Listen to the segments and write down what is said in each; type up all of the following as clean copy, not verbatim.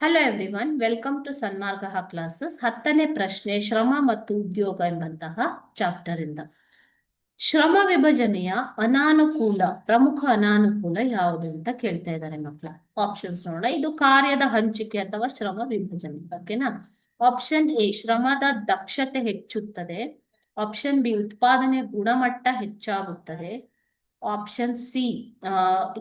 Hello everyone, welcome to Sanmarga classes. 10ನೇ ಪ್ರಶ್ನೆ, ಶ್ರಮ ಮತ್ತು ಉದ್ಯೋಗ ಎಂಬಂತಹ ಚಾಪ್ಟರ್ ಇಂದ. ಶ್ರಮ ವಿಭಜನೆಯ ಪ್ರಮುಖ ಅನಾನುಕೂಲ ಯಾವುದು ಅಂತ ಕೇಳ್ತಾ ಇದ್ದಾರೆ ಮಕ್ಕಳ. ಆಪ್ಷನ್ಸ್ ನೋಡ. ಇದು ಕಾರ್ಯದ ಹಂಚಿಕೆ ಅಥವಾ ಶ್ರಮ ವಿಭಜನೆ. ಓಕೆನಾ? ಆಪ್ಷನ್ ಎ, ಶ್ರಮದ ದಕ್ಷತೆ ಹೆಚ್ಚುತ್ತದೆ. ಆಪ್ಷನ್ ಬಿ, ಉತ್ಪಾದನೆ ಗುಣಮಟ್ಟ ಹೆಚ್ಚಾಗುತ್ತದೆ. ಆಪ್ಷನ್ ಸಿ,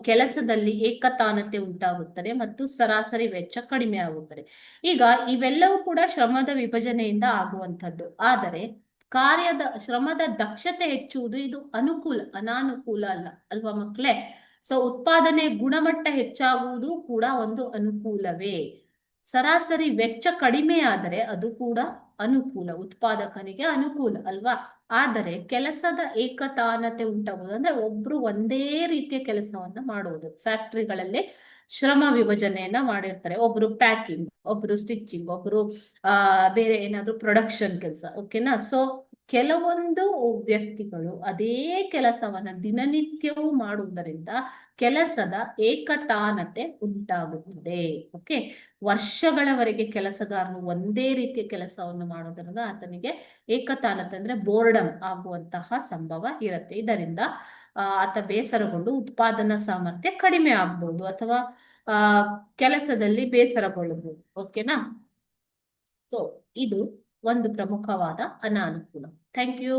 ಕೆಲಸದಲ್ಲಿ ಏಕತಾನತೆ ಉಂಟಾಗುತ್ತದೆ ಮತ್ತು ಸರಾಸರಿ ವೆಚ್ಚ ಕಡಿಮೆ ಆಗುತ್ತದೆ. ಈಗ ಇವೆಲ್ಲವೂ ಕೂಡ ಶ್ರಮದ ವಿಭಜನೆಯಿಂದ ಆಗುವಂಥದ್ದು. ಆದರೆ ಶ್ರಮದ ದಕ್ಷತೆ ಹೆಚ್ಚುವುದು ಇದು ಅನಾನುಕೂಲ ಅಲ್ಲ ಅಲ್ವಾ ಮಕ್ಕಳೇ? ಸೊ ಉತ್ಪಾದನೆ ಗುಣಮಟ್ಟ ಹೆಚ್ಚಾಗುವುದು ಕೂಡ ಒಂದು ಅನುಕೂಲವೇ. ಸರಾಸರಿ ವೆಚ್ಚ ಕಡಿಮೆ ಆದರೆ ಅದು ಕೂಡ ಅನುಕೂಲ, ಉತ್ಪಾದಕನಿಗೆ ಅನುಕೂಲ ಅಲ್ವಾ? ಆದರೆ ಕೆಲಸದ ಏಕತಾನತೆ ಉಂಟಾಗುವುದು ಅಂದ್ರೆ ಒಬ್ರು ಒಂದೇ ರೀತಿಯ ಕೆಲಸವನ್ನ ಮಾಡುವುದು. ಫ್ಯಾಕ್ಟ್ರಿಗಳಲ್ಲಿ ಶ್ರಮ ವಿಭಜನೆಯನ್ನ ಮಾಡಿರ್ತಾರೆ. ಒಬ್ರು ಪ್ಯಾಕಿಂಗ್, ಒಬ್ರು ಸ್ಟಿಚಿಂಗ್, ಒಬ್ರು ಬೇರೆ ಏನಾದ್ರು ಪ್ರೊಡಕ್ಷನ್ ಕೆಲಸ. ಓಕೆನಾ? ಸೊ ಕೆಲವೊಂದು ವ್ಯಕ್ತಿಗಳು ಅದೇ ಕೆಲಸವನ್ನ ದಿನನಿತ್ಯವೂ ಮಾಡುವುದರಿಂದ ಕೆಲಸದ ಏಕತಾನತೆ ಉಂಟಾಗುತ್ತದೆ. ಓಕೆ, ವರ್ಷಗಳವರೆಗೆ ಕೆಲಸಗಾರನು ಒಂದೇ ರೀತಿಯ ಕೆಲಸವನ್ನು ಮಾಡೋದ್ರಿಂದ ಆತನಿಗೆ ಏಕತಾನತೆ ಅಂದ್ರೆ ಬೋರ್ಡಮ್ ಆಗುವಂತಹ ಸಂಭವ ಇರುತ್ತೆ. ಇದರಿಂದ ಆತ ಬೇಸರಗೊಂಡು ಉತ್ಪಾದನಾ ಸಾಮರ್ಥ್ಯ ಕಡಿಮೆ ಆಗ್ಬಹುದು ಅಥವಾ ಕೆಲಸದಲ್ಲಿ ಬೇಸರಗೊಳ್ಳಬಹುದು. ಓಕೆನಾ? ಸೊ ಇದು ಒಂದು ಪ್ರಮುಖವಾದ ಅನಾನುಕೂಲ. Thank you.